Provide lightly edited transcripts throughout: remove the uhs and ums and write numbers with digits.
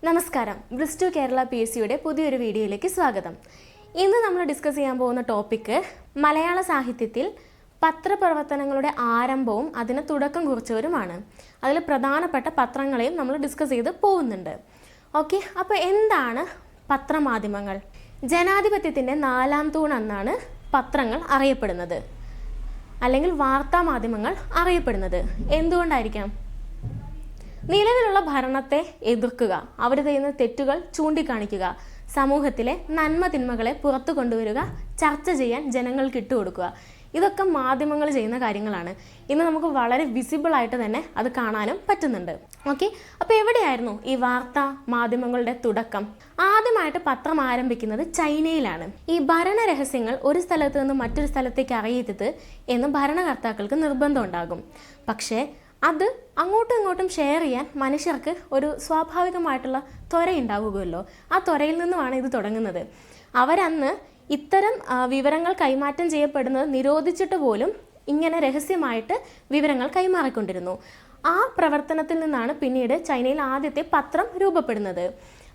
നമസ്കാരം. ബ്രിസ്റ്റു കേരള PSCയുടെ പുതിയൊരു വീഡിയോയിലേക്ക് സ്വാഗതം. ഇന്ന് നമ്മൾ ഡിസ്കസ് ചെയ്യാൻ പോകുന്ന ടോപ്പിക്ക് മലയാള സാഹിത്യത്തിൽ പത്രപ്രവർത്തനങ്ങളുടെ ആരംഭവും അതിന് തുടക്കം കുറിച്ചവരുമാണ്. അതിൽ പ്രധാനപ്പെട്ട പത്രങ്ങളെയും നമ്മൾ ഡിസ്കസ് ചെയ്ത് പോകുന്നുണ്ട്. ഓക്കെ, അപ്പോൾ എന്താണ് പത്രമാധ്യമങ്ങൾ? ജനാധിപത്യത്തിൻ്റെ നാലാം തൂൺ എന്നാണ് പത്രങ്ങൾ അറിയപ്പെടുന്നത്, അല്ലെങ്കിൽ വാർത്താ മാധ്യമങ്ങൾ അറിയപ്പെടുന്നത്. എന്തുകൊണ്ടായിരിക്കാം? നിലവിലുള്ള ഭരണത്തെ എതിർക്കുക, അവർ ചെയ്യുന്ന തെറ്റുകൾ ചൂണ്ടിക്കാണിക്കുക, സമൂഹത്തിലെ നന്മ തിന്മകളെ പുറത്തു കൊണ്ടുവരിക, ചർച്ച ചെയ്യാൻ ജനങ്ങൾക്ക് ഇട്ടുകൊടുക്കുക. ഇതൊക്കെ മാധ്യമങ്ങൾ ചെയ്യുന്ന കാര്യങ്ങളാണ്. ഇന്ന് നമുക്ക് വളരെ വിസിബിളായിട്ട് തന്നെ അത് കാണാനും പറ്റുന്നുണ്ട്. ഓക്കെ, അപ്പോൾ എവിടെയായിരുന്നു ഈ വാർത്താ മാധ്യമങ്ങളുടെ തുടക്കം? ആദ്യമായിട്ട് പത്രം ആരംഭിക്കുന്നത് ചൈനയിലാണ്. ഈ ഭരണരഹസ്യങ്ങൾ ഒരു സ്ഥലത്ത് നിന്ന് മറ്റൊരു സ്ഥലത്തേക്ക് അറിയരുത് എന്ന് ഭരണകർത്താക്കൾക്ക് നിർബന്ധം ഉണ്ടാകും. പക്ഷേ അത് അങ്ങോട്ടും ഇങ്ങോട്ടും ഷെയർ ചെയ്യാൻ മനുഷ്യർക്ക് ഒരു സ്വാഭാവികമായിട്ടുള്ള ത്വരയുണ്ടാവുകയല്ലോ. ആ ത്വരയിൽ നിന്നുമാണ് ഇത് തുടങ്ങുന്നത്. അവരന്ന് ഇത്തരം വിവരങ്ങൾ കൈമാറ്റം ചെയ്യപ്പെടുന്നത് നിരോധിച്ചിട്ട് പോലും ഇങ്ങനെ രഹസ്യമായിട്ട് വിവരങ്ങൾ കൈമാറിക്കൊണ്ടിരുന്നു. ആ പ്രവർത്തനത്തിൽ നിന്നാണ് പിന്നീട് ചൈനയിൽ ആദ്യത്തെ പത്രം രൂപപ്പെടുന്നത്.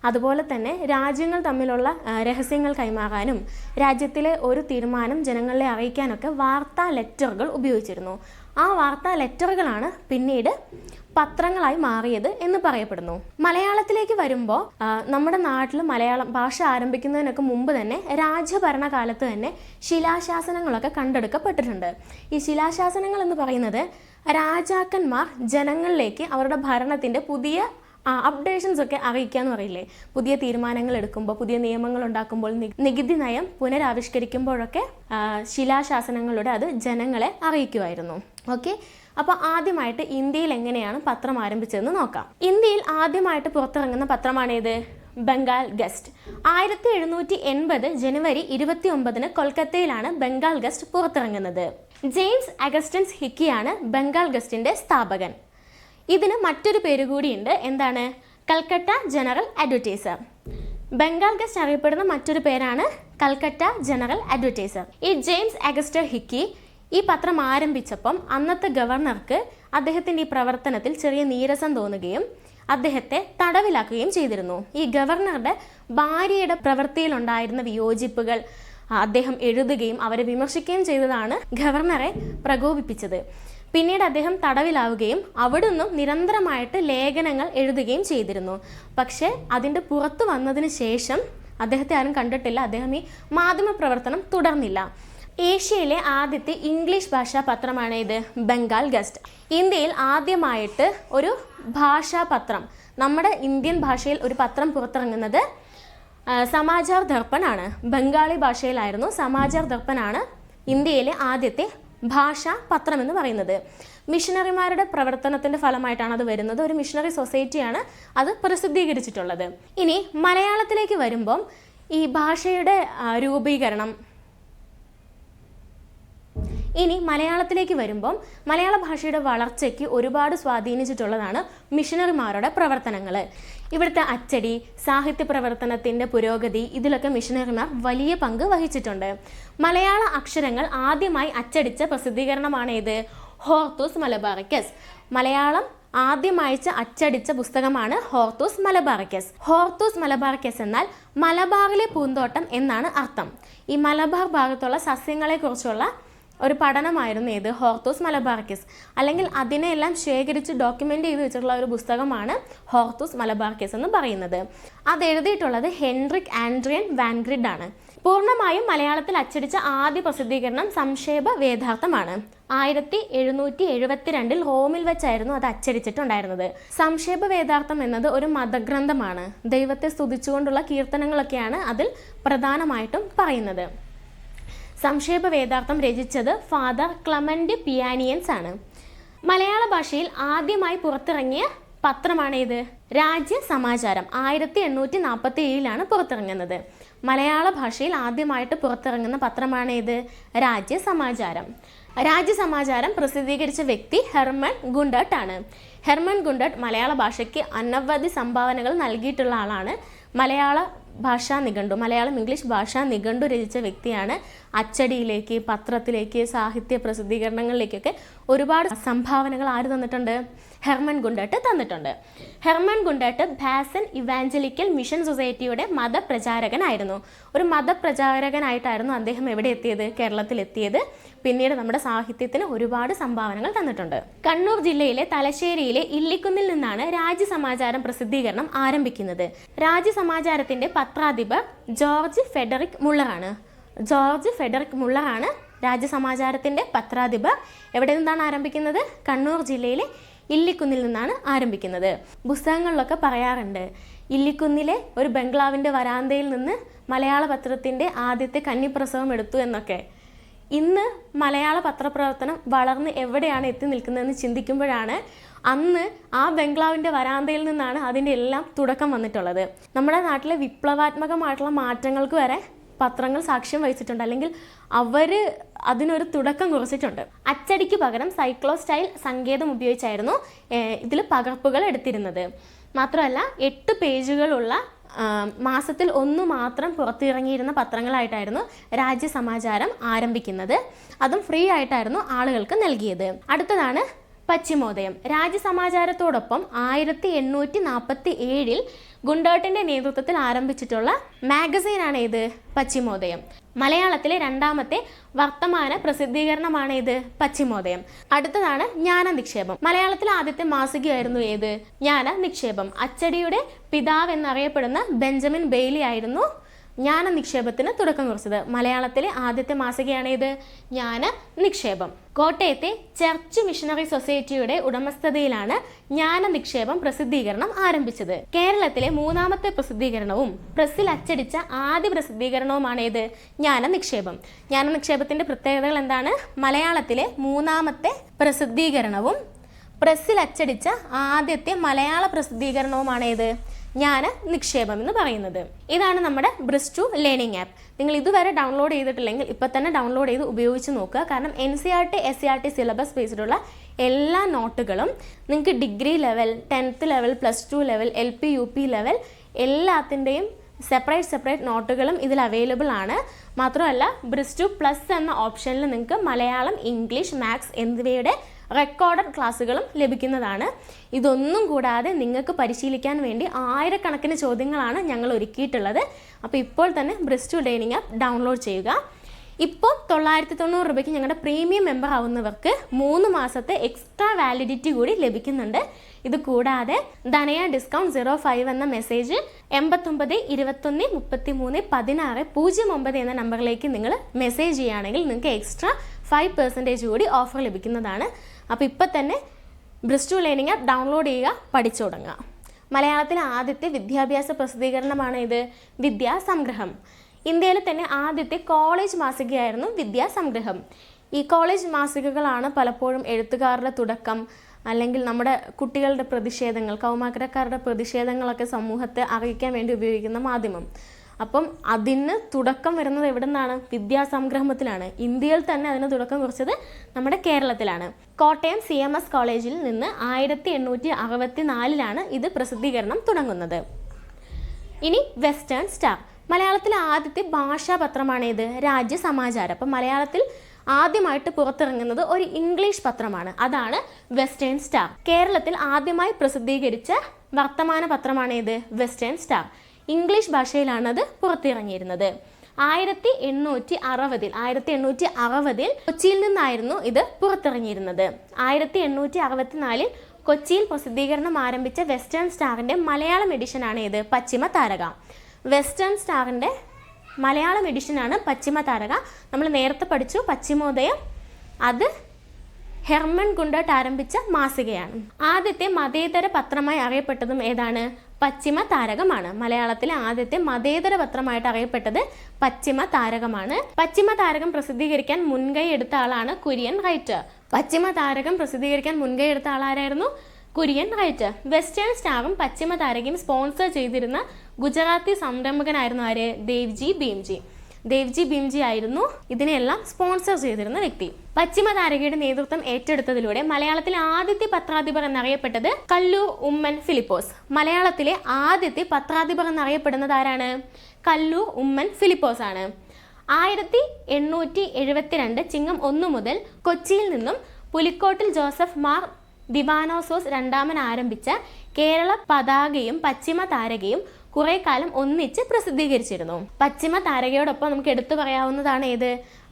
അതുപോലെ തന്നെ രാജ്യങ്ങൾ തമ്മിലുള്ള രഹസ്യങ്ങൾ കൈമാറാനും രാജ്യത്തിലെ ഒരു തീരുമാനം ജനങ്ങളെ അറിയിക്കാനൊക്കെ വാർത്താ ലെറ്ററുകൾ ഉപയോഗിച്ചിരുന്നു. ആ വാർത്താ ലെറ്ററുകളാണ് പിന്നീട് പത്രങ്ങളായി മാറിയത് എന്ന് പറയപ്പെടുന്നു. മലയാളത്തിലേക്ക് വരുമ്പോൾ നമ്മുടെ നാട്ടിൽ മലയാളം ഭാഷ ആരംഭിക്കുന്നതിനൊക്കെ മുമ്പ് തന്നെ രാജ്യഭരണകാലത്ത് തന്നെ ശിലാശാസനങ്ങളൊക്കെ കണ്ടെടുക്കപ്പെട്ടിട്ടുണ്ട്. ഈ ശിലാശാസനങ്ങൾ എന്ന് പറയുന്നത് രാജാക്കന്മാർ ജനങ്ങളിലേക്ക് അവരുടെ ഭരണത്തിൻ്റെ പുതിയ അപ്ഡേഷൻസ് ഒക്കെ അറിയിക്കുക എന്ന് പറയില്ലേ. പുതിയ തീരുമാനങ്ങൾ എടുക്കുമ്പോൾ, പുതിയ നിയമങ്ങൾ ഉണ്ടാക്കുമ്പോൾ, നികുതി നയം പുനരാവിഷ്കരിക്കുമ്പോഴൊക്കെ ശിലാശാസനങ്ങളുടെ അത് ജനങ്ങളെ അറിയിക്കുമായിരുന്നു. ഓക്കെ, അപ്പോൾ ആദ്യമായിട്ട് ഇന്ത്യയിൽ എങ്ങനെയാണ് പത്രം ആരംഭിച്ചതെന്ന് നോക്കാം. ഇന്ത്യയിൽ ആദ്യമായിട്ട് പുറത്തിറങ്ങുന്ന പത്രമാണേത്? ബംഗാൾ ഗസ്റ്റ്. 1780 ജനുവരി 29 കൊൽക്കത്തയിലാണ് ബംഗാൾ ഗസ്റ്റ് പുറത്തിറങ്ങുന്നത്. ജെയിംസ് അഗസ്റ്റൻസ് ഹിക്കിയാണ് ബംഗാൾ ഗസ്റ്റിന്റെ സ്ഥാപകൻ. ഇതിന് മറ്റൊരു പേര് കൂടിയുണ്ട്. എന്താണ്? Calcutta general advertiser. Bengal guest അറിയപ്പെടുന്ന മറ്റൊരു പേരാണ് കൽക്കട്ട ജനറൽ അഡ്വർടൈസർ. ഈ ജെയിംസ് അഗസ്റ്റർ ഹിക്കി ഈ പത്രം ആരംഭിച്ചപ്പം അന്നത്തെ ഗവർണർക്ക് അദ്ദേഹത്തിൻ്റെ ഈ പ്രവർത്തനത്തിൽ ചെറിയ നീരസം തോന്നുകയും അദ്ദേഹത്തെ തടവിലാക്കുകയും ചെയ്തിരുന്നു. ഈ ഗവർണറുടെ ഭാര്യയുടെ പ്രവൃത്തിയിലുണ്ടായിരുന്ന വിയോജിപ്പുകൾ അദ്ദേഹം എഴുതുകയും അവരെ വിമർശിക്കുകയും ചെയ്തതാണ് ഗവർണറെ പ്രകോപിപ്പിച്ചത്. പിന്നീട് അദ്ദേഹം തടവിലാവുകയും അവിടുന്നും നിരന്തരമായിട്ട് ലേഖനങ്ങൾ എഴുതുകയും ചെയ്തിരുന്നു. പക്ഷേ അതിൻ്റെ പുറത്തു വന്നതിന് ശേഷം അദ്ദേഹത്തെ ആരും കണ്ടിട്ടില്ല. അദ്ദേഹം ഈ മാധ്യമ പ്രവർത്തനം തുടർന്നില്ല. ഏഷ്യയിലെ ആദ്യത്തെ ഇംഗ്ലീഷ് ഭാഷാ പത്രമാണ് ഇത്, ബംഗാൾ ഗസ്റ്റ്. ഇന്ത്യയിൽ ആദ്യമായിട്ട് ഒരു ഭാഷാ പത്രം, നമ്മുടെ ഇന്ത്യൻ ഭാഷയിൽ ഒരു പത്രം പുറത്തിറങ്ങുന്നത് സമാചാർ ദർപ്പൺ ആണ്. ബംഗാളി ഭാഷയിലായിരുന്നു. സമാചാർ ദർപ്പൺ ആണ് ഇന്ത്യയിലെ ആദ്യത്തെ ഭാഷാ പത്രം എന്ന് പറയുന്നത്. മിഷണറിമാരുടെ പ്രവർത്തനത്തിൻ്റെ ഫലമായിട്ടാണ് അത് വരുന്നത്. ഒരു മിഷണറി സൊസൈറ്റിയാണ് അത് പ്രസിദ്ധീകരിച്ചിട്ടുള്ളത്. ഇനി മലയാളത്തിലേക്ക് വരുമ്പം ഈ ഭാഷയുടെ രൂപീകരണം, മലയാള ഭാഷയുടെ വളർച്ചയ്ക്ക് ഒരുപാട് സ്വാധീനിച്ചിട്ടുള്ളതാണ് മിഷണറിമാരുടെ പ്രവർത്തനങ്ങൾ. ഇവിടുത്തെ അച്ചടി, സാഹിത്യ പ്രവർത്തനത്തിൻ്റെ പുരോഗതി, ഇതിലൊക്കെ മിഷണറിമാർ വലിയ പങ്ക് വഹിച്ചിട്ടുണ്ട്. മലയാള അക്ഷരങ്ങൾ ആദ്യമായി അച്ചടിച്ച പ്രസിദ്ധീകരണമാണ് ഇത്, ഹോർത്തൂസ് മലബാറിക്കസ്. മലയാളം ആദ്യമായി അച്ചടിച്ച പുസ്തകമാണ് ഹോർത്തൂസ് മലബാറിക്കസ്. ഹോർത്തൂസ് മലബാറിക്കസ് എന്നാൽ മലബാറിലെ പൂന്തോട്ടം എന്നാണ് അർത്ഥം. ഈ മലബാർ ഭാഗത്തുള്ള സസ്യങ്ങളെക്കുറിച്ചുള്ള ഒരു പഠനമായിരുന്നു ഇത്, ഹോർത്തൂസ് മലബാറിക്കസ്. അല്ലെങ്കിൽ അതിനെല്ലാം ശേഖരിച്ച് ഡോക്യുമെൻ്റ് ചെയ്ത് വെച്ചിട്ടുള്ള ഒരു പുസ്തകമാണ് ഹോർത്തൂസ് മലബാറിക്കസ് എന്ന് പറയുന്നത്. അത് എഴുതിയിട്ടുള്ളത് ഹെൻറിക് ആൻഡ്രിയൻ വാൻഗ്രിഡ് ആണ്. പൂർണ്ണമായും മലയാളത്തിൽ അച്ചടിച്ച ആദ്യ പ്രസിദ്ധീകരണം സംക്ഷേപ വേദാർത്ഥമാണ്. 1772 റോമിൽ വെച്ചായിരുന്നു അത് അച്ചടിച്ചിട്ടുണ്ടായിരുന്നത്. സംക്ഷേപ വേദാർത്ഥം എന്നത് ഒരു മതഗ്രന്ഥമാണ്. ദൈവത്തെ സ്തുതിച്ചുകൊണ്ടുള്ള കീർത്തനങ്ങളൊക്കെയാണ് അതിൽ പ്രധാനമായിട്ടും പറയുന്നത്. സംക്ഷേപ വേദാർത്ഥം രചിച്ചത് ഫാദർ ക്ലമന്റ് പിയാനിയൻസ് ആണ്. മലയാള ഭാഷയിൽ ആദ്യമായി പുറത്തിറങ്ങിയ പത്രമാണ് ഇത്, രാജ്യസമാചാരം. 1847 പുറത്തിറങ്ങുന്നത്. മലയാള ഭാഷയിൽ ആദ്യമായിട്ട് പുറത്തിറങ്ങുന്ന പത്രമാണ് ഇത്, രാജ്യസമാചാരം. രാജ്യസമാചാരം പ്രസിദ്ധീകരിച്ച വ്യക്തി ഹെർമൻ ഗുണ്ടട്ട് ആണ്. ഹെർമൻ ഗുണ്ടട്ട് മലയാള ഭാഷയ്ക്ക് അനവധി സംഭാവനകൾ നൽകിയിട്ടുള്ള ആളാണ്. മലയാള ഭാഷാ നിഘണ്ടു, മലയാളം ഇംഗ്ലീഷ് ഭാഷാ നിഘണ്ടു രചിച്ച വ്യക്തിയാണ്. അച്ചടിയിലേക്ക്, പത്രത്തിലേക്ക്, സാഹിത്യ പ്രസിദ്ധീകരണങ്ങളിലേക്കൊക്കെ ഒരുപാട് സംഭാവനകൾ ആര് തന്നിട്ടുണ്ട്? ഹെർമൻ ഗുണ്ടട്ട് തന്നിട്ടുണ്ട്. ഹെർമൻ ഗുണ്ടട്ട് ബാസൻ ഇവാഞ്ചലിക്കൽ മിഷൻ സൊസൈറ്റിയുടെ മതപ്രചാരകനായിരുന്നു. ഒരു മതപ്രചാരകനായിട്ടായിരുന്നു അദ്ദേഹം എവിടെ എത്തിയത്? കേരളത്തിലെത്തിയത്. പിന്നീട് നമ്മുടെ സാഹിത്യത്തിന് ഒരുപാട് സംഭാവനകൾ തന്നിട്ടുണ്ട്. കണ്ണൂർ ജില്ലയിലെ തലശ്ശേരിയിലെ ഇല്ലിക്കുന്നിൽ നിന്നാണ് രാജ്യസമാചാരം പ്രസിദ്ധീകരണം ആരംഭിക്കുന്നത്. രാജ്യസമാചാരത്തിന്റെ പത്രാധിപർ ജോർജ് ഫെഡറിക് മുള്ളറാണ്. ജോർജ് ഫെഡറിക് മുള്ളറാണ് രാജ്യസമാചാരത്തിന്റെ പത്രാധിപർ. എവിടെ നിന്നാണ് ആരംഭിക്കുന്നത്? കണ്ണൂർ ജില്ലയിലെ ഇല്ലിക്കുന്നിൽ നിന്നാണ് ആരംഭിക്കുന്നത്. പുസ്തകങ്ങളിലൊക്കെ പറയാറുണ്ട്, ഇല്ലിക്കുന്നിലെ ഒരു ബംഗ്ലാവിൻ്റെ വരാന്തയിൽ നിന്ന് മലയാള പത്രത്തിൻ്റെ ആദ്യത്തെ കന്നിപ്രസവം എടുത്തു എന്നൊക്കെ. ഇന്ന് മലയാള പത്രപ്രവർത്തനം വളർന്ന് എവിടെയാണ് എത്തി നിൽക്കുന്നതെന്ന് ചിന്തിക്കുമ്പോഴാണ് അന്ന് ആ ബംഗ്ലാവിൻ്റെ വരാന്തയിൽ നിന്നാണ് അതിൻ്റെ എല്ലാം തുടക്കം വന്നിട്ടുള്ളത്. നമ്മുടെ നാട്ടിലെ വിപ്ലവാത്മകമായിട്ടുള്ള മാറ്റങ്ങൾക്ക് വരെ പത്രങ്ങൾ സാക്ഷ്യം വഹിച്ചിട്ടുണ്ട്, അല്ലെങ്കിൽ അവർ അതിനൊരു തുടക്കം കുറിച്ചിട്ടുണ്ട്. അച്ചടിക്ക് പകരം സൈക്ലോസ്റ്റൈൽ സങ്കേതം ഉപയോഗിച്ചായിരുന്നു ഇതിൽ പകർപ്പുകൾ എടുത്തിരുന്നത്. മാത്രമല്ല 8 പേജുകളുള്ള മാസത്തിൽ 1 മാത്രം പുറത്തിറങ്ങിയിരുന്ന പത്രങ്ങളായിട്ടായിരുന്നു രാജ്യസമാചാരം ആരംഭിക്കുന്നത്. അതും ഫ്രീ ആയിട്ടായിരുന്നു ആളുകൾക്ക് നൽകിയത്. അടുത്തതാണ് പശ്ചിമോദയം. രാജ്യസമാചാരത്തോടൊപ്പം 1847 ഗുണ്ടട്ടിൻ്റെ നേതൃത്വത്തിൽ ആരംഭിച്ചിട്ടുള്ള മാഗസീനാണ് ഇത് പശ്ചിമോദയം. മലയാളത്തിലെ 2ാമത്തെ വർത്തമാന പ്രസിദ്ധീകരണമാണ് ഇത് പശ്ചിമോദയം. അടുത്തതാണ് ജ്ഞാനനിക്ഷേപം. മലയാളത്തിലെ ആദ്യത്തെ മാസികയായിരുന്നു ഏത്? ജ്ഞാനനിക്ഷേപം. അച്ചടിയുടെ പിതാവ് എന്നറിയപ്പെടുന്ന ബെഞ്ചമിൻ ബെയ്ലി ആയിരുന്നു ജ്ഞാനനിക്ഷേപത്തിന് തുടക്കം കുറിച്ചത്. മലയാളത്തിലെ ആദ്യത്തെ മാസികയാണ് ഇത് ജ്ഞാനനിക്ഷേപം. കോട്ടയത്തെ ചർച്ച് മിഷണറി സൊസൈറ്റിയുടെ ഉടമസ്ഥതയിലാണ് ജ്ഞാനനിക്ഷേപം പ്രസിദ്ധീകരണം ആരംഭിച്ചത്. കേരളത്തിലെ 3ാമത്തെ പ്രസിദ്ധീകരണവും പ്രസ്സിൽ അച്ചടിച്ച ആദ്യ പ്രസിദ്ധീകരണവുമാണ് ഏത്? ജ്ഞാനനിക്ഷേപം. ജ്ഞാനനിക്ഷേപത്തിന്റെ പ്രത്യേകതകൾ എന്താണ്? മലയാളത്തിലെ 3ാമത്തെ പ്രസിദ്ധീകരണവും പ്രസ്സിൽ അച്ചടിച്ച ആദ്യത്തെ മലയാള പ്രസിദ്ധീകരണവുമാണ് ഏത്? ജ്ഞാനനിക്ഷേപം എന്ന് പറയുന്നത്. ഇതാണ് നമ്മുടെ ബ്രിസ്റ്റു ലേണിംഗ് ആപ്പ്. നിങ്ങൾ ഇതുവരെ ഡൗൺലോഡ് ചെയ്തിട്ടില്ലെങ്കിൽ ഇപ്പം തന്നെ ഡൗൺലോഡ് ചെയ്ത് ഉപയോഗിച്ച് നോക്കുക. കാരണം NCERT SCERT സിലബസ് ബേസ്ഡുള്ള എല്ലാ നോട്ടുകളും നിങ്ങൾക്ക് degree level, 10th level, +2 level, LP UP level എല്ലാത്തിൻ്റെയും സെപ്പറേറ്റ് നോട്ടുകളും ഇതിൽ അവൈലബിൾ ആണ്. മാത്രമല്ല ബ്രിസ്റ്റു പ്ലസ് എന്ന ഓപ്ഷനിൽ നിങ്ങൾക്ക് മലയാളം, ഇംഗ്ലീഷ്, മാത്സ് എന്നിവയുടെ റെക്കോർഡഡ് ക്ലാസ്സുകളും ലഭിക്കുന്നതാണ്. ഇതൊന്നും കൂടാതെ നിങ്ങൾക്ക് പരിശീലിക്കാൻ വേണ്ടി 1000കണക്കിന് ചോദ്യങ്ങളാണ് ഞങ്ങൾ ഒരുക്കിയിട്ടുള്ളത്. അപ്പോൾ ഇപ്പോൾ തന്നെ ബ്രിസ്റ്റു ലേണിംഗ് ആപ്പ് ഡൗൺലോഡ് ചെയ്യുക. ഇപ്പോൾ 990 രൂപയ്ക്ക് ഞങ്ങളുടെ പ്രീമിയം മെമ്പർ ആവുന്നവർക്ക് 3 മാസത്തെ എക്സ്ട്രാ വാലിഡിറ്റി കൂടി ലഭിക്കുന്നുണ്ട്. ഇത് കൂടാതെ ധനയ ഡിസ്കൗണ്ട് 05 എന്ന മെസ്സേജ് 89 21 33 16 09 എന്ന നമ്പറിലേക്ക് നിങ്ങൾ മെസ്സേജ് ചെയ്യുകയാണെങ്കിൽ നിങ്ങൾക്ക് എക്സ്ട്രാ 5% കൂടി ഓഫർ ലഭിക്കുന്നതാണ്. അപ്പോൾ ഇപ്പം തന്നെ ബ്രിസ്റ്റു ലേണിംഗ് ആപ്പ് ഡൗൺലോഡ് ചെയ്യുക, പഠിച്ചു തുടങ്ങുക. മലയാളത്തിലെ ആദ്യത്തെ വിദ്യാഭ്യാസ പ്രസിദ്ധീകരണമാണ് ഇത് വിദ്യാസംഗ്രഹം. ഇന്ത്യയിലെ തന്നെ ആദ്യത്തെ കോളേജ് മാസികയായിരുന്നു വിദ്യാസംഗ്രഹം. ഈ കോളേജ് മാസികകളാണ് പലപ്പോഴും എഴുത്തുകാരുടെ തുടക്കം, അല്ലെങ്കിൽ നമ്മുടെ കുട്ടികളുടെ പ്രതിഷേധങ്ങൾ, കൗമാരക്കാരുടെ പ്രതിഷേധങ്ങളൊക്കെ സമൂഹത്തെ അറിയിക്കാൻ വേണ്ടി ഉപയോഗിക്കുന്ന മാധ്യമം. അപ്പം അതിന് തുടക്കം വരുന്നത് എവിടെ നിന്നാണ്? വിദ്യാസംഗ്രഹത്തിലാണ്. ഇന്ത്യയിൽ തന്നെ അതിന് തുടക്കം കുറിച്ചത് നമ്മുടെ കേരളത്തിലാണ്. കോട്ടയം CMS കോളേജിൽ നിന്ന് 1864 ഇത് പ്രസിദ്ധീകരണം തുടങ്ങുന്നത്. ഇനി വെസ്റ്റേൺ സ്റ്റാർ. മലയാളത്തിലെ ആദ്യത്തെ ഭാഷാപത്രമാണ് ഇത് രാജ്യസമാചാരം. അപ്പം മലയാളത്തിൽ ആദ്യമായിട്ട് പുറത്തിറങ്ങുന്നത് ഒരു ഇംഗ്ലീഷ് പത്രമാണ്, അതാണ് വെസ്റ്റേൺ സ്റ്റാർ. കേരളത്തിൽ ആദ്യമായി പ്രസിദ്ധീകരിച്ച വർത്തമാന പത്രമാണ് ഇത് വെസ്റ്റേൺ സ്റ്റാർ. ഇംഗ്ലീഷ് ഭാഷയിലാണ് അത് പുറത്തിറങ്ങിയിരുന്നത്. 1860 കൊച്ചിയിൽ നിന്നായിരുന്നു ഇത് പുറത്തിറങ്ങിയിരുന്നത്. 1864 കൊച്ചിയിൽ പ്രസിദ്ധീകരണം ആരംഭിച്ച വെസ്റ്റേൺ സ്റ്റാറിൻ്റെ മലയാളം എഡിഷനാണ് ഇത് പശ്ചിമ താരക. വെസ്റ്റേൺ സ്റ്റാറിൻ്റെ മലയാളം എഡിഷനാണ് പശ്ചിമ താരക. നമ്മൾ നേരത്തെ പഠിച്ചു പശ്ചിമോദയം, അത് ഹെർമൻ ഗുണ്ടട്ട് ആരംഭിച്ച മാസികയാണ്. ആദ്യത്തെ മതേതര പത്രമായി അറിയപ്പെട്ടതും ഏതാണ്? പശ്ചിമ താരകമാണ്. മലയാളത്തിലെ ആദ്യത്തെ മതേതര പത്രമായിട്ട് അറിയപ്പെട്ടത് പശ്ചിമ താരകമാണ്. പശ്ചിമ താരകം പ്രസിദ്ധീകരിക്കാൻ മുൻകൈ എടുത്ത ആളാണ് കുര്യൻ റൈറ്റർ. പശ്ചിമ താരകം പ്രസിദ്ധീകരിക്കാൻ മുൻകൈ എടുത്ത ആളാരായിരുന്നു? കുര്യൻ റൈറ്റർ. വെസ്റ്റേൺ സ്റ്റാറും പശ്ചിമ താരകയും സ്പോൺസർ ചെയ്തിരുന്ന ഗുജറാത്തി സംരംഭകനായിരുന്നു ആര്? ദേവ്ജി ഭീംജി. ദേവ്ജി ഭീംജി ആയിരുന്നു ഇതിനെല്ലാം സ്പോൺസർ ചെയ്തിരുന്ന വ്യക്തി. പശ്ചിമ താരകയുടെ നേതൃത്വം ഏറ്റെടുത്തതിലൂടെ മലയാളത്തിലെ ആദ്യത്തെ പത്രാധിപർ എന്നറിയപ്പെട്ടത് കല്ലൂർ ഉമ്മൻ ഫിലിപ്പോസ്. മലയാളത്തിലെ ആദ്യത്തെ പത്രാധിപർ എന്നറിയപ്പെടുന്നത് ആരാണ്? കല്ലൂർ ഉമ്മൻ ഫിലിപ്പോസ് ആണ്. 1872 ചിങ്ങം 1 മുതൽ കൊച്ചിയിൽ നിന്നും പുലിക്കോട്ടിൽ ജോസഫ് മാർ ദിവാനോസോസ് രണ്ടാമൻ ആരംഭിച്ച കേരള പതാകയും പശ്ചിമ താരകയും കുറെ കാലം ഒന്നിച്ച് പ്രസിദ്ധീകരിച്ചിരുന്നു. പശ്ചിമ താരകയോടൊപ്പം നമുക്ക് എടുത്തു പറയാവുന്നതാണ് ഏത്?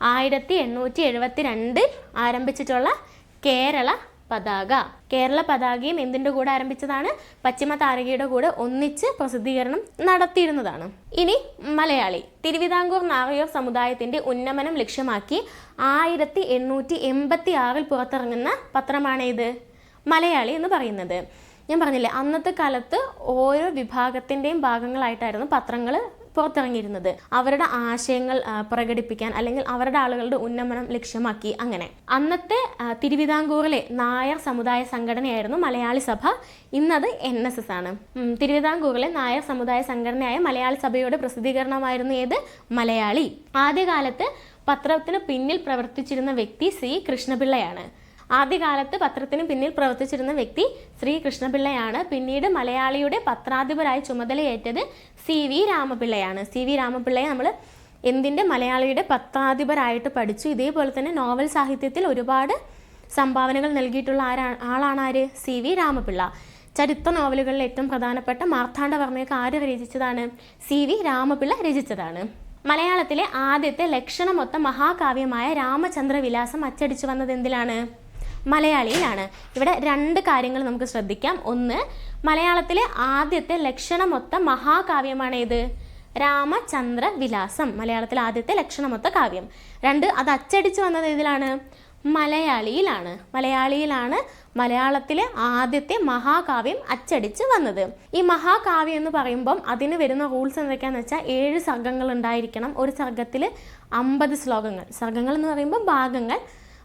1872 ആരംഭിച്ചിട്ടുള്ള കേരള പതാക. കേരള പതാകയും എന്തിൻ്റെ കൂടെ ആരംഭിച്ചതാണ്? പശ്ചിമ താരകയുടെ കൂടെ ഒന്നിച്ച് പ്രസിദ്ധീകരണം നടത്തിയിരുന്നതാണ്. ഇനി മലയാളി. തിരുവിതാംകൂർ നായർ സമുദായത്തിന്റെ ഉന്നമനം ലക്ഷ്യമാക്കി 1886 പുറത്തിറങ്ങുന്ന പത്രമാണ് ഇത് മലയാളി എന്ന് പറയുന്നത്. ഞാൻ പറഞ്ഞില്ലേ, അന്നത്തെ കാലത്ത് ഓരോ വിഭാഗത്തിൻ്റെയും ഭാഗങ്ങളായിട്ടായിരുന്നു പത്രങ്ങൾ പുറത്തിറങ്ങിയിരുന്നത്. അവരുടെ ആശയങ്ങൾ പ്രകടിപ്പിക്കാൻ അല്ലെങ്കിൽ അവരുടെ ആളുകളുടെ ഉന്നമനം ലക്ഷ്യമാക്കി. അങ്ങനെ അന്നത്തെ തിരുവിതാംകൂറിലെ നായർ സമുദായ സംഘടനയായിരുന്നു മലയാളി സഭ. ഇന്നത് NSS ആണ്. തിരുവിതാംകൂറിലെ നായർ സമുദായ സംഘടനയായ മലയാളി സഭയുടെ പ്രസിദ്ധീകരണമായിരുന്നു ഏത്? മലയാളി. ആദ്യകാലത്ത് പത്രത്തിന് പിന്നിൽ പ്രവർത്തിച്ചിരുന്ന വ്യക്തി C. കൃഷ്ണപിള്ളയാണ്. ആദ്യകാലത്ത് പത്രത്തിന് പിന്നിൽ പ്രവർത്തിച്ചിരുന്ന വ്യക്തി ശ്രീ കൃഷ്ണപിള്ളയാണ്. പിന്നീട് മലയാളിയുടെ പത്രാധിപരായി ചുമതലയേറ്റത് CV രാമപിള്ളയാണ്. CV രാമപിള്ളയെ നമ്മൾ എന്തിൻ്റെ മലയാളിയുടെ പത്രാധിപരായിട്ട് പഠിച്ചു. ഇതേപോലെ തന്നെ നോവൽ സാഹിത്യത്തിൽ ഒരുപാട് സംഭാവനകൾ നൽകിയിട്ടുള്ള ആളാണ് ആര്? CV രാമപിള്ള. ചരിത്ര നോവലുകളിൽ ഏറ്റവും പ്രധാനപ്പെട്ട മാർത്താണ്ഡവർമ്മയൊക്കെ ആര് രചിച്ചതാണ്? CV രാമപിള്ള രചിച്ചതാണ്. മലയാളത്തിലെ ആദ്യത്തെ ലക്ഷണമൊത്ത മഹാകാവ്യമായ രാമചന്ദ്രവിലാസം അച്ചടിച്ചു വന്നത് എന്തിലാണ്? മലയാളിയിലാണ്. ഇവിടെ 2 കാര്യങ്ങൾ നമുക്ക് ശ്രദ്ധിക്കാം. ഒന്ന്, മലയാളത്തിലെ ആദ്യത്തെ ലക്ഷണമൊത്ത മഹാകാവ്യമാണ് ഏത്? രാമചന്ദ്രവിലാസം, മലയാളത്തിലെ ആദ്യത്തെ ലക്ഷണമൊത്ത കാവ്യം. 2, അത് അച്ചടിച്ചു വന്നത് ഏതിലാണ്? മലയാളിയിലാണ്. മലയാളിയിലാണ് മലയാളത്തിലെ ആദ്യത്തെ മഹാകാവ്യം അച്ചടിച്ച് വന്നത്. ഈ മഹാകാവ്യം എന്ന് പറയുമ്പം അതിന് വരുന്ന റൂൾസ് എന്തൊക്കെയാണെന്ന് വെച്ചാൽ 7 സർഗ്ഗങ്ങൾ ഉണ്ടായിരിക്കണം. ഒരു സർഗ്ഗത്തിൽ 50 ശ്ലോകങ്ങൾ. സർഗ്ഗങ്ങൾ എന്ന് പറയുമ്പോൾ ഭാഗങ്ങൾ.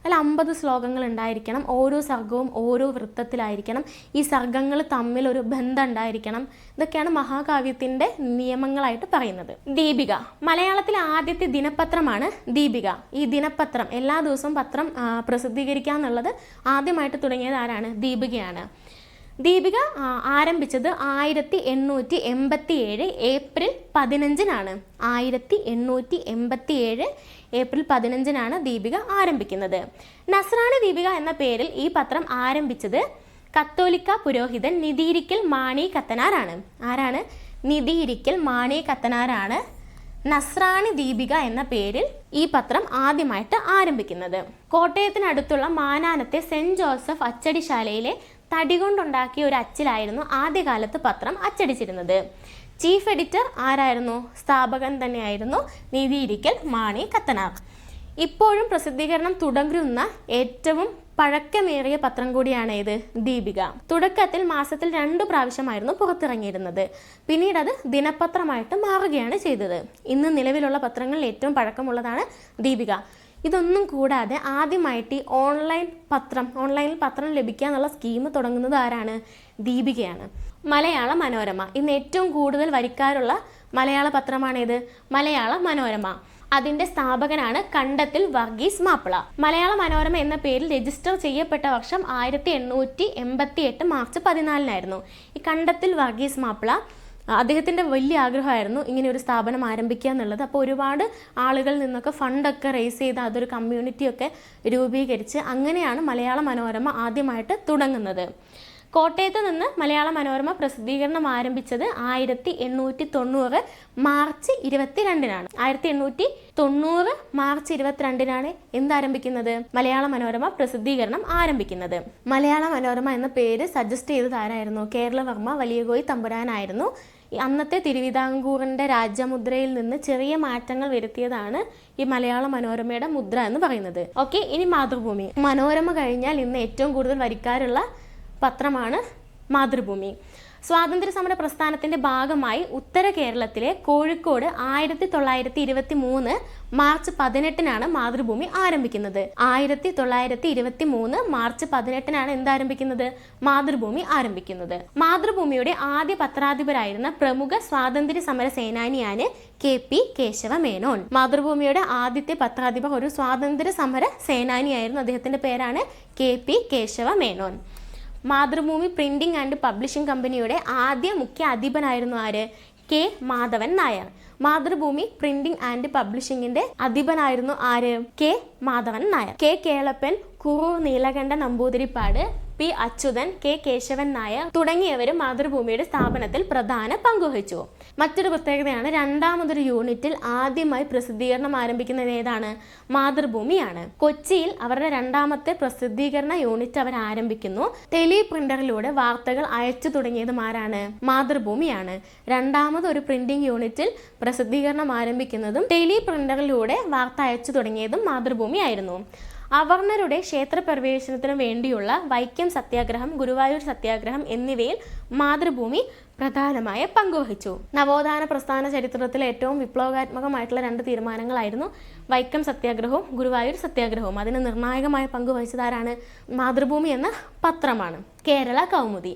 അതിൽ 50 ശ്ലോകങ്ങൾ ഉണ്ടായിരിക്കണം. ഓരോ സർഗ്ഗവും ഓരോ വൃത്തത്തിലായിരിക്കണം. ഈ സർഗ്ഗങ്ങൾ തമ്മിൽ ഒരു ബന്ധം ഉണ്ടായിരിക്കണം. ഇതൊക്കെയാണ് മഹാകാവ്യത്തിൻ്റെ നിയമങ്ങളായിട്ട് പറയുന്നത്. ദീപിക. മലയാളത്തിലെ ആദ്യത്തെ ദിനപത്രമാണ് ദീപിക. ഈ ദിനപത്രം എല്ലാ ദിവസവും പത്രം പ്രസിദ്ധീകരിക്കുക എന്നുള്ളത് ആദ്യമായിട്ട് തുടങ്ങിയത് ആരാണ്? ദീപികയാണ്. ദീപിക ആരംഭിച്ചത് 1887 ഏപ്രിൽ 15-നാണ്. 1887 ഏപ്രിൽ 15-നാണ് ദീപിക ആരംഭിക്കുന്നത്. നസ്രാണി ദീപിക എന്ന പേരിൽ ഈ പത്രം ആരംഭിച്ചത് കത്തോലിക്ക പുരോഹിതൻ നിധിയിരിക്കൽ മാണി കത്തനാരാണ്. ആരാണ്? നിധിയിരിക്കൽ മാണി കത്തനാരാണ് നസ്രാണി ദീപിക എന്ന പേരിൽ ഈ പത്രം ആദ്യമായിട്ട് ആരംഭിക്കുന്നത്. കോട്ടയത്തിനടുത്തുള്ള മാനാനത്തെ സെന്റ് ജോസഫ് അച്ചടിശാലയിലെ തടി കൊണ്ടുണ്ടാക്കിയ ഒരു അച്ചിലായിരുന്നു ആദ്യകാലത്ത് പത്രം അച്ചടിച്ചിരുന്നത്. ചീഫ് എഡിറ്റർ ആരായിരുന്നു? സ്ഥാപകൻ തന്നെയായിരുന്നു നിധിയിരിക്കൽ മാണി കത്തനാർ. ഇപ്പോഴും പ്രസിദ്ധീകരണം തുടരുന്ന ഏറ്റവും പഴക്കമേറിയ പത്രം കൂടിയാണ് ഇത് ദീപിക. തുടക്കത്തിൽ മാസത്തിൽ 2 പ്രാവശ്യമായിരുന്നു പുറത്തിറങ്ങിയിരുന്നത്. പിന്നീട് അത് ദിനപത്രമായിട്ട് മാറുകയാണ് ചെയ്തത്. ഇന്ന് നിലവിലുള്ള പത്രങ്ങളിൽ ഏറ്റവും പഴക്കമുള്ളതാണ് ദീപിക. ഇതൊന്നും കൂടാതെ ആദ്യമായിട്ട് ഓൺലൈനിൽ പത്രം ലഭിക്കുക എന്നുള്ള സ്കീം തുടങ്ങുന്നത് ആരാണ്? ദീപികയാണ്. മലയാള മനോരമ. ഇന്ന് ഏറ്റവും കൂടുതൽ വരിക്കാരുള്ള മലയാള പത്രമാണേത്? മലയാള മനോരമ. അതിൻ്റെ സ്ഥാപകനാണ് കണ്ടത്തിൽ വർഗീസ് മാപ്പിള. മലയാള മനോരമ എന്ന പേരിൽ രജിസ്റ്റർ ചെയ്യപ്പെട്ട വർഷം 1888 മാർച്ച് 14-നായിരുന്നു. ഈ കണ്ടത്തിൽ വർഗീസ് മാപ്പിള അദ്ദേഹത്തിൻ്റെ വലിയ ആഗ്രഹമായിരുന്നു ഇങ്ങനെ ഒരു സ്ഥാപനം ആരംഭിക്കുക എന്നുള്ളത്. അപ്പോൾ ഒരുപാട് ആളുകളിൽ നിന്നൊക്കെ ഫണ്ടൊക്കെ റേസ് ചെയ്ത് അതൊരു കമ്മ്യൂണിറ്റിയൊക്കെ രൂപീകരിച്ച് അങ്ങനെയാണ് മലയാള മനോരമ ആദ്യമായിട്ട് തുടങ്ങുന്നത്. കോട്ടയത്ത് നിന്ന് മലയാള മനോരമ പ്രസിദ്ധീകരണം ആരംഭിച്ചത് 1890 മാർച്ച് 22-നാണ്. 1890 മാർച്ച് 22-നാണ് എന്താരംഭിക്കുന്നത്? മലയാള മനോരമ പ്രസിദ്ധീകരണം ആരംഭിക്കുന്നത്. മലയാള മനോരമ എന്ന പേര് സജസ്റ്റ് ചെയ്തത് ആരായിരുന്നു? കേരളവർമ്മ വലിയകോയി തമ്പുരാനായിരുന്നു. അന്നത്തെ തിരുവിതാംകൂറിൻ്റെ രാജ്യമുദ്രയിൽ നിന്ന് ചെറിയ മാറ്റങ്ങൾ വരുത്തിയതാണ് ഈ മലയാള മനോരമയുടെ മുദ്ര എന്ന് പറയുന്നത്. ഓക്കെ, ഇനി മാതൃഭൂമി. മനോരമ കഴിഞ്ഞാൽ ഇന്ന് ഏറ്റവും കൂടുതൽ വരിക്കാരുള്ള പത്രമാണ് മാതൃഭൂമി. സ്വാതന്ത്ര്യ സമര പ്രസ്ഥാനത്തിന്റെ ഭാഗമായി ഉത്തര കേരളത്തിലെ കോഴിക്കോട് 1923 മാർച്ച് 18-നാണ് മാതൃഭൂമി ആരംഭിക്കുന്നത്. 1923 മാർച്ച് 18-നാണ് എന്താരംഭിക്കുന്നത്? മാതൃഭൂമി ആരംഭിക്കുന്നത്. മാതൃഭൂമിയുടെ ആദ്യ പത്രാധിപരായിരുന്ന പ്രമുഖ സ്വാതന്ത്ര്യ സമര സേനാനിയാണ് KP കേശവ മേനോൻ. മാതൃഭൂമിയുടെ ആദ്യത്തെ പത്രാധിപർ ഒരു സ്വാതന്ത്ര്യ സമര സേനാനിയായിരുന്നു. അദ്ദേഹത്തിന്റെ പേരാണ് KP Kesava Menon. Mathrubhumi printing and publishing കമ്പനിയുടെ ആദ്യ മുഖ്യ അധിപനായിരുന്നു ആര്? K Madhavan Nair. Mathrubhumi printing and പബ്ലിഷിംഗിന്റെ അധിപനായിരുന്നു ആര്? K Madhavan Nair. K Kelappan, Kuroor Neelakanta Namboodiripad, P Achuthan, K Keshavan Nair തുടങ്ങിയവരും മാതൃഭൂമിയുടെ സ്ഥാപനത്തിൽ പ്രധാന പങ്കുവഹിച്ചു. മറ്റൊരു പ്രത്യേകതയാണ്, രണ്ടാമതൊരു യൂണിറ്റിൽ ആദ്യമായി പ്രസിദ്ധീകരണം ആരംഭിക്കുന്നത് ഏതാണ്? മാതൃഭൂമിയാണ്. കൊച്ചിയിൽ അവരുടെ രണ്ടാമത്തെ പ്രസിദ്ധീകരണ യൂണിറ്റ് അവർ ആരംഭിക്കുന്നു. ടെലി പ്രിന്ററിലൂടെ വാർത്തകൾ അയച്ചു തുടങ്ങിയതും ആരാണ്? മാതൃഭൂമിയാണ്. രണ്ടാമതൊരു പ്രിന്റിംഗ് യൂണിറ്റിൽ പ്രസിദ്ധീകരണം ആരംഭിക്കുന്നതും ടെലി പ്രിന്ററിലൂടെ വാർത്ത അയച്ചു തുടങ്ങിയതും മാതൃഭൂമിയായിരുന്നു. അവർണരുടെ ക്ഷേത്രപ്രവേശനത്തിനു വേണ്ടിയുള്ള വൈക്കം സത്യാഗ്രഹം, ഗുരുവായൂർ സത്യാഗ്രഹം എന്നിവയിൽ മാതൃഭൂമി പ്രധാനമായ പങ്കുവഹിച്ചു. നവോത്ഥാന പ്രസ്ഥാന ചരിത്രത്തിലെ ഏറ്റവും വിപ്ലവകാത്മകമായിട്ടുള്ള 2 തീരുമാനങ്ങളായിരുന്നു വൈക്കം സത്യാഗ്രഹവും ഗുരുവായൂർ സത്യാഗ്രഹവും. അതിന് നിർണായകമായ പങ്കുവഹിച്ചതാരാണ്? മാതൃഭൂമി എന്ന പത്രമാണ്. കേരള കൗമുദി.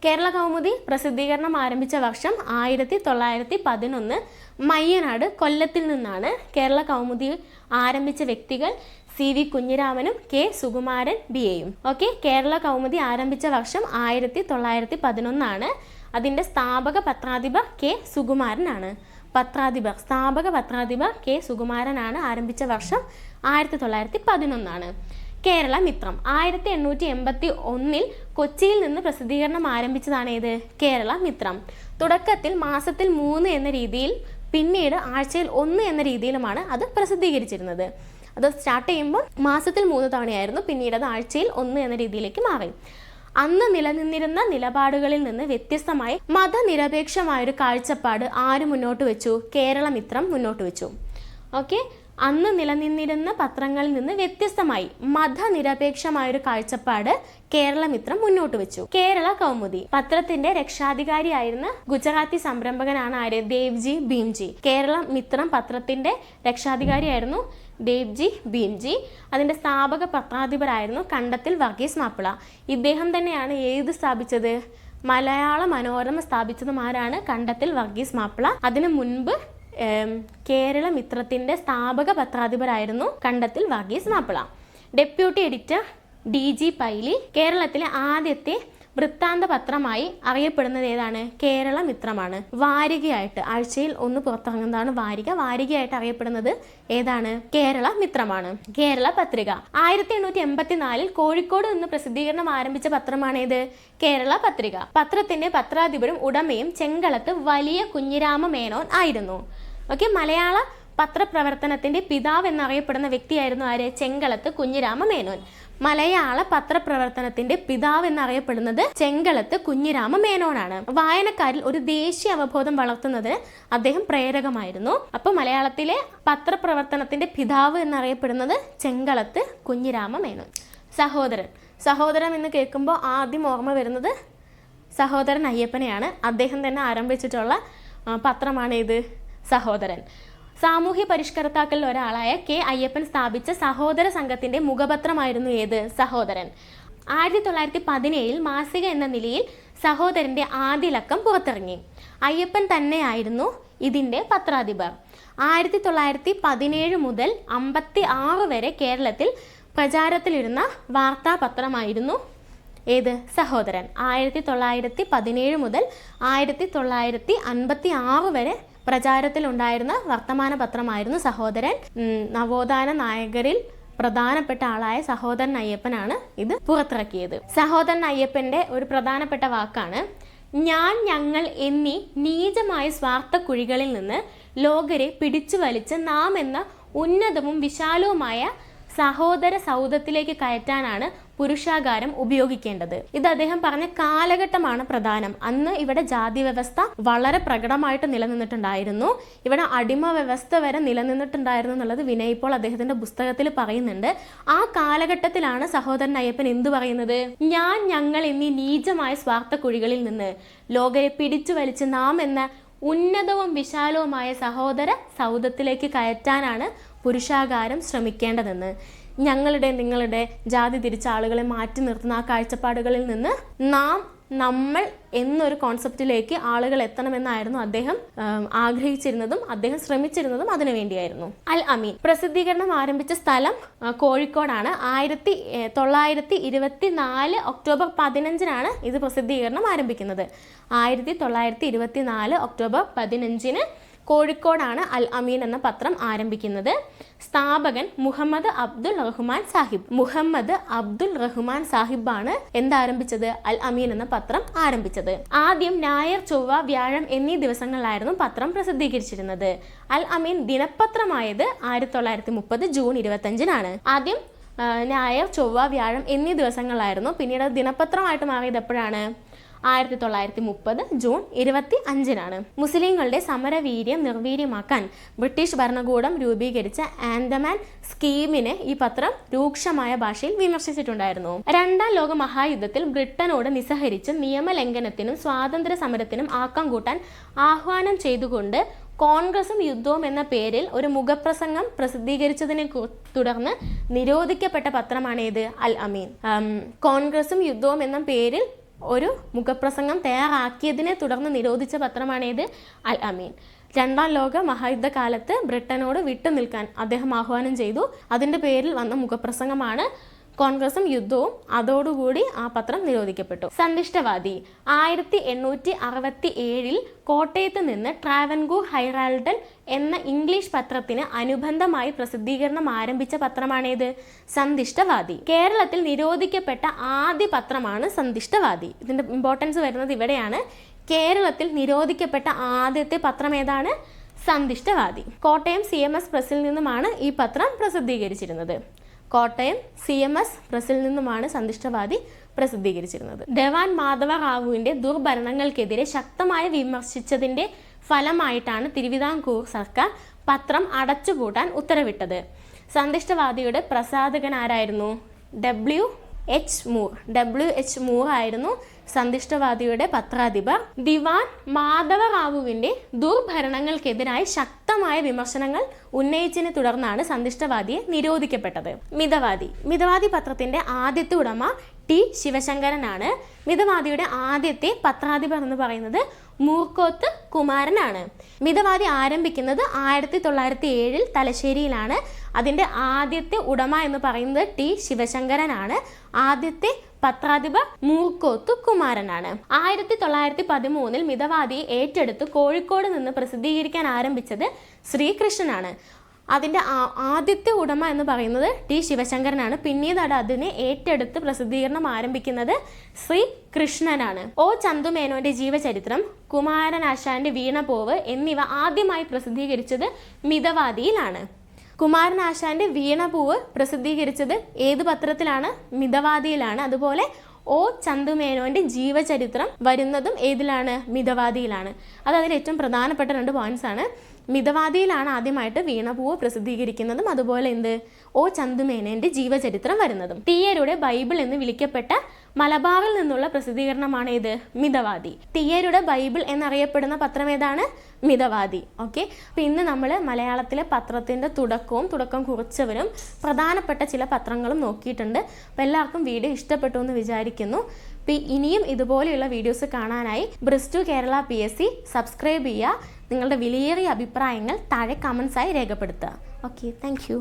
കേരള കൗമുദി പ്രസിദ്ധീകരണം ആരംഭിച്ച വർഷം 1911. മയ്യനാട്, കൊല്ലത്തിൽ നിന്നാണ് കേരള കൗമുദി ആരംഭിച്ച വ്യക്തികൾ CV കുഞ്ഞിരാമനും K സുകുമാരൻ BAയും. ഓക്കെ, കേരള കൗമുദി ആരംഭിച്ച വർഷം 1911. അതിൻ്റെ സ്ഥാപക പത്രാധിപർ K സുകുമാരനാണ്. സ്ഥാപക പത്രാധിപർ K സുകുമാരനാണ്. ആരംഭിച്ച വർഷം 1911. കേരള മിത്രം 1881 കൊച്ചിയിൽ നിന്ന് പ്രസിദ്ധീകരണം ആരംഭിച്ചതാണ് ഏത്? കേരള മിത്രം. തുടക്കത്തിൽ മാസത്തിൽ 3 എന്ന രീതിയിൽ, പിന്നീട് ആഴ്ചയിൽ 1 എന്ന രീതിയിലുമാണ് അത് പ്രസിദ്ധീകരിച്ചിരുന്നത്. അത് സ്റ്റാർട്ട് ചെയ്യുമ്പോൾ മാസത്തിൽ 3 തവണയായിരുന്നു, പിന്നീട് അത് ആഴ്ചയിൽ 1 എന്ന രീതിയിലേക്ക് മാറി. അന്ന് നിലനിന്നിരുന്ന നിലപാടുകളിൽ നിന്ന് വ്യത്യസ്തമായി മതനിരപേക്ഷമായൊരു കാഴ്ചപ്പാട് ആര് മുന്നോട്ട് വെച്ചു? കേരള മിത്രം മുന്നോട്ട് വെച്ചു. ഓക്കെ, അന്ന് നിലനിന്നിരുന്ന പത്രങ്ങളിൽ നിന്ന് വ്യത്യസ്തമായി മതനിരപേക്ഷമായൊരു കാഴ്ചപ്പാട് കേരള മിത്രം മുന്നോട്ട് വെച്ചു. കേരള കൗമുദി പത്രത്തിന്റെ രക്ഷാധികാരിയായിരുന്ന ഗുജറാത്തി സംരംഭകനാണ് ആര്? ദേവ്ജി ഭീംജി. കേരള മിത്രം പത്രത്തിന്റെ രക്ഷാധികാരിയായിരുന്നു ദേവ്ജി ഭീംജി. അതിന്റെ സ്ഥാപക പത്രാധിപരായിരുന്നു കണ്ടത്തിൽ വർഗീസ് മാപ്പിള. ഇദ്ദേഹം തന്നെയാണ് ഏത് സ്ഥാപിച്ചത്? മലയാള മനോരമ സ്ഥാപിച്ചതും ആരാണ്? കണ്ടത്തിൽ വർഗീസ് മാപ്പിള. അതിനു മുൻപ് കേരള മിത്രത്തിന്റെ സ്ഥാപക പത്രാധിപരായിരുന്നു Kandathil Varghese Mappila. Deputy editor DG Paily. കേരളത്തിലെ ആദ്യത്തെ വൃത്താന്ത പത്രമായി അറിയപ്പെടുന്നത് ഏതാണ്? കേരള മിത്രമാണ്. വാരികയായിട്ട് ആഴ്ചയിൽ 1 പുറത്തിറങ്ങുന്നതാണ് വാരിക. വാരികയായിട്ട് അറിയപ്പെടുന്നത് ഏതാണ്? കേരള മിത്രമാണ്. കേരള പത്രിക 1884 കോഴിക്കോട് നിന്ന് പ്രസിദ്ധീകരണം ആരംഭിച്ച പത്രമാണ് ഏത്? കേരള പത്രിക. പത്രത്തിന്റെ പത്രാധിപരും ഉടമയും ചെങ്കളത്ത് വലിയ കുഞ്ഞിരാമ മേനോൻ ആയിരുന്നു. ഓക്കെ, മലയാള പത്രപ്രവർത്തനത്തിന്റെ പിതാവ് എന്നറിയപ്പെടുന്ന വ്യക്തിയായിരുന്നു ആര്? ചെങ്കളത്ത് കുഞ്ഞിരാമ മേനോൻ. മലയാള പത്രപ്രവർത്തനത്തിന്റെ പിതാവ് എന്നറിയപ്പെടുന്നത് ചെങ്കളത്ത് കുഞ്ഞിരാമ മേനോനാണ്. വായനക്കാരിൽ ഒരു ദേശീയ അവബോധം വളർത്തുന്നതിന് അദ്ദേഹം പ്രേരകമായിരുന്നു. അപ്പോൾ മലയാളത്തിലെ പത്രപ്രവർത്തനത്തിന്റെ പിതാവ് എന്നറിയപ്പെടുന്നത് ചെങ്കളത്ത് കുഞ്ഞിരാമ മേനോൻ. സഹോദരൻ എന്ന് കേൾക്കുമ്പോൾ ആദ്യം ഓർമ്മ വരുന്നത് സഹോദരൻ അയ്യപ്പനെയാണ്. അദ്ദേഹം തന്നെ ആരംഭിച്ചിട്ടുള്ള പത്രമാണ് ഇത് സഹോദരൻ. സാമൂഹ്യ പരിഷ്കർത്താക്കളിൽ ഒരാളായ K അയ്യപ്പൻ സ്ഥാപിച്ച സഹോദര സംഘത്തിന്റെ മുഖപത്രമായിരുന്നു ഏത്? സഹോദരൻ. 1917 മാസിക എന്ന നിലയിൽ സഹോദരന്റെ ആദ്യ ലക്കം പുറത്തിറങ്ങി. അയ്യപ്പൻ തന്നെയായിരുന്നു ഇതിന്റെ പത്രാധിപർ. 1917 മുതൽ 1956 വരെ കേരളത്തിൽ പ്രചാരത്തിലിരുന്ന വാർത്താപത്രമായിരുന്നു ഏത്? സഹോദരൻ. 1917 മുതൽ 1956 വരെ പ്രചാരത്തിലുണ്ടായിരുന്ന വർത്തമാന പത്രമായിരുന്നു സഹോദരൻ. നവോത്ഥാന നായകരിൽ പ്രധാനപ്പെട്ട ആളായ സഹോദരൻ അയ്യപ്പനാണ് ഇത് പുറത്തിറക്കിയത്. സഹോദരൻ അയ്യപ്പന്റെ ഒരു പ്രധാനപ്പെട്ട വാക്കാണ് ഞാൻ, ഞങ്ങൾ എന്നീ നീചമായ സ്വാർത്ഥ കുഴികളിൽ നിന്ന് ലോകരെ പിടിച്ചു വലിച്ച് നാം എന്ന ഉന്നതവും വിശാലവുമായ സഹോദര സൗധത്തിലേക്ക് കയറ്റാനാണ് പുരുഷാകാരം ഉപയോഗിക്കേണ്ടത്. ഇത് അദ്ദേഹം പറഞ്ഞ കാലഘട്ടമാണ് പ്രധാനം. അന്ന് ഇവിടെ ജാതി വ്യവസ്ഥ വളരെ പ്രകടമായിട്ട് നിലനിന്നിട്ടുണ്ടായിരുന്നു. ഇവിടെ അടിമ വ്യവസ്ഥ വരെ നിലനിന്നിട്ടുണ്ടായിരുന്നു എന്നുള്ളത് വിനയ് പോൾ അദ്ദേഹത്തിന്റെ പുസ്തകത്തിൽ പറയുന്നുണ്ട്. ആ കാലഘട്ടത്തിലാണ് സഹോദരൻ അയ്യപ്പൻ എന്തു പറയുന്നത്? ഞങ്ങൾ എന്നീ നീചമായ സ്വാർത്ഥ കുഴികളിൽ നിന്ന് ലോകരെ പിടിച്ചു വലിച്ച് നാം എന്ന ഉന്നതവും വിശാലവുമായ സഹോദര സൗധത്തിലേക്ക് കയറ്റാനാണ് പുരുഷാകാരം ശ്രമിക്കേണ്ടതെന്ന്. നിങ്ങളുടെ ജാതി തിരിച്ച ആളുകളെ മാറ്റി നിർത്തുന്ന ആ കാഴ്ചപ്പാടുകളിൽ നിന്ന് നമ്മൾ എന്നൊരു കോൺസെപ്റ്റിലേക്ക് ആളുകൾ എത്തണമെന്നായിരുന്നു അദ്ദേഹം ആഗ്രഹിച്ചിരുന്നതും അദ്ദേഹം ശ്രമിച്ചിരുന്നതും അതിനു വേണ്ടിയായിരുന്നു. അൽ അമീൻ പ്രസിദ്ധീകരണം ആരംഭിച്ച സ്ഥലം കോഴിക്കോടാണ്. 1924 ഒക്ടോബർ 15 ഇത് പ്രസിദ്ധീകരണം ആരംഭിക്കുന്നത്. 1924 ഒക്ടോബർ 15 കോഴിക്കോടാണ് അൽ അമീൻ എന്ന പത്രം ആരംഭിക്കുന്നത്. സ്ഥാപകൻ മുഹമ്മദ് അബ്ദുൽ റഹ്മാൻ സാഹിബാണ് എന്താരംഭിച്ചത്? അൽ അമീൻ എന്ന പത്രം ആരംഭിച്ചത്. ആദ്യം ഞായർ, ചൊവ്വ, വ്യാഴം എന്നീ ദിവസങ്ങളിലായിരുന്നു പത്രം പ്രസിദ്ധീകരിച്ചിരുന്നത്. അൽ അമീൻ ദിനപത്രമായത് 1930 ജൂൺ 25 ആദ്യം ഞായർ, ചൊവ്വ, വ്യാഴം എന്നീ ദിവസങ്ങളിലായിരുന്നു. പിന്നീട് ദിനപത്രമായിട്ട് മാറിയത് എപ്പോഴാണ്? 1930 ജൂൺ 25 മുസ്ലിങ്ങളുടെ സമരവീര്യം നിർവീര്യമാക്കാൻ ബ്രിട്ടീഷ് ഭരണകൂടം രൂപീകരിച്ച ആൻഡമാൻ സ്കീമിനെ ഈ പത്രം രൂക്ഷമായ ഭാഷയിൽ വിമർശിച്ചിട്ടുണ്ടായിരുന്നു. രണ്ടാം ലോക മഹായുദ്ധത്തിൽ ബ്രിട്ടനോട് നിസ്സഹരിച്ച് നിയമലംഘനത്തിനും സ്വാതന്ത്ര്യ സമരത്തിനും ആക്കം കൂട്ടാൻ ആഹ്വാനം ചെയ്തുകൊണ്ട് കോൺഗ്രസും യുദ്ധവും എന്ന പേരിൽ ഒരു മുഖപ്രസംഗം പ്രസിദ്ധീകരിച്ചതിനെ തുടർന്ന് നിരോധിക്കപ്പെട്ട പത്രമാണേത്? അൽ അമീൻ. കോൺഗ്രസും യുദ്ധവും എന്ന പേരിൽ ഒരു മുഖപ്രസംഗം തയ്യാറാക്കിയതിനെ തുടർന്ന് നിരോധിച്ച പത്രമാണേത്? അൽ അമീൻ. രണ്ടാം ലോക മഹായുദ്ധകാലത്ത് ബ്രിട്ടനോട് വിട്ടുനിൽക്കാൻ അദ്ദേഹം ആഹ്വാനം ചെയ്തു. അതിൻ്റെ പേരിൽ വന്ന മുഖപ്രസംഗമാണ് കോൺഗ്രസും യുദ്ധവും. അതോടുകൂടി ആ പത്രം നിരോധിക്കപ്പെട്ടു. സന്ദിഷ്ടവാദി 1867 കോട്ടയത്ത് നിന്ന് ട്രാവൻകൂർ ഹെറാൾഡ് എന്ന ഇംഗ്ലീഷ് പത്രത്തിന് അനുബന്ധമായി പ്രസിദ്ധീകരണം ആരംഭിച്ച പത്രമാണേത്? സന്ദിഷ്ടവാദി. കേരളത്തിൽ നിരോധിക്കപ്പെട്ട ആദ്യ പത്രമാണ് സന്ദിഷ്ടവാദി. ഇതിന്റെ ഇമ്പോർട്ടൻസ് വരുന്നത് ഇവിടെയാണ്. കേരളത്തിൽ നിരോധിക്കപ്പെട്ട ആദ്യത്തെ പത്രം ഏതാണ്? സന്ദിഷ്ടവാദി. കോട്ടയം CMS പ്രസിൽ നിന്നുമാണ് ഈ പത്രം പ്രസിദ്ധീകരിച്ചിരുന്നത്. കോട്ടയം CMS പ്രസിൽ നിന്നുമാണ് സന്ദിഷ്ടവാദി പ്രസിദ്ധീകരിച്ചിരുന്നത്. ദേവാൻ മാധവ റാവുവിന്റെ ദുർഭരണങ്ങൾക്കെതിരെ ശക്തമായി വിമർശിച്ചതിന്റെ ഫലമായിട്ടാണ് തിരുവിതാംകൂർ സർക്കാർ പത്രം അടച്ചുപൂട്ടാൻ ഉത്തരവിട്ടത്. സന്ദിഷ്ടവാദിയുടെ പ്രസാധകനാരായിരുന്നു? W.H. മൂർ ആയിരുന്നു സന്ദിഷ്ടവാദിയുടെ പത്രാധിപർ. ദിവാൻ മാധവ റാവുവിന്റെ ദുർഭരണങ്ങൾക്കെതിരായി ശക്തമായ വിമർശനങ്ങൾ ഉന്നയിച്ചതിനെ തുടർന്നാണ് സന്ദിഷ്ടവാദിയെ നിരോധിക്കപ്പെട്ടത്. മിതവാദി പത്രത്തിന്റെ ആദ്യത്തെ ഉടമ T. ശിവശങ്കരനാണ്. മിതവാദിയുടെ ആദ്യത്തെ പത്രാധിപർ എന്ന് പറയുന്നത് മൂർക്കോത്ത് കുമാരനാണ്. മിതവാദി ആരംഭിക്കുന്നത് 1907 തലശ്ശേരിയിലാണ്. അതിൻ്റെ ആദ്യത്തെ ഉടമ എന്ന് പറയുന്നത് T. ശിവശങ്കരനാണ്. ആദ്യത്തെ പത്രാധിപർ മൂർക്കോത്ത് കുമാരനാണ്. 1913 മിതവാദിയെ ഏറ്റെടുത്ത് കോഴിക്കോട് നിന്ന് പ്രസിദ്ധീകരിക്കാൻ ആരംഭിച്ചത് ശ്രീകൃഷ്ണനാണ്. അതിൻ്റെ ആദ്യത്തെ ഉടമ എന്ന് പറയുന്നത് T. ശിവശങ്കരനാണ്. പിന്നീട് അതിനെ ഏറ്റെടുത്ത് പ്രസിദ്ധീകരണം ആരംഭിക്കുന്നത് ശ്രീകൃഷ്ണനാണ്. O. ചന്തുമേനോന്റെ ജീവചരിത്രം, കുമാരനാശാന്റെ വീണപൂവ് എന്നിവ ആദ്യമായി പ്രസിദ്ധീകരിച്ചത് മിതവാദിയിലാണ്. കുമാരനാശാന്റെ വീണപൂവ് പ്രസിദ്ധീകരിച്ചത് ഏത് പത്രത്തിലാണ്? മിതവാദിയിലാണ്. അതുപോലെ O. ചന്തുമേനോന്റെ ജീവചരിത്രം വരുന്നതും ഏതിലാണ്? മിതവാദിയിലാണ്. അത് അതിൽ ഏറ്റവും പ്രധാനപ്പെട്ട 2 പോയിന്റ്സ് ആണ്. മിതവാദിയിലാണ് ആദ്യമായിട്ട് വീണപൂവ് പ്രസിദ്ധീകരിക്കുന്നതും അതുപോലെ O. ചന്തുമേനോന്റെ ജീവചരിത്രം വരുന്നതും. തീയരുടെ ബൈബിൾ എന്ന് വിളിക്കപ്പെട്ട മലബാറിൽ നിന്നുള്ള പ്രസിദ്ധീകരണമാണ് ഇത് മിതവാദി. തീയരുടെ ബൈബിൾ എന്നറിയപ്പെടുന്ന പത്രം ഏതാണ്? മിതവാദി. ഓക്കെ, അപ്പോൾ ഇന്ന് നമ്മൾ മലയാളത്തിലെ പത്രത്തിൻ്റെ തുടക്കം കുറിച്ചവരും പ്രധാനപ്പെട്ട ചില പത്രങ്ങളും നോക്കിയിട്ടുണ്ട്. അപ്പോൾ എല്ലാവർക്കും വീഡിയോ ഇഷ്ടപ്പെട്ടു എന്ന് വിചാരിക്കുന്നു. അപ്പോൾ ഇനിയും ഇതുപോലെയുള്ള വീഡിയോസ് കാണാനായി ബ്രിസ്റ്റു കേരള PSC സബ്സ്ക്രൈബ് ചെയ്യുക. നിങ്ങളുടെ വിലയേറിയ അഭിപ്രായങ്ങൾ താഴെ കമൻസായി രേഖപ്പെടുത്തുക. Okay, thank you.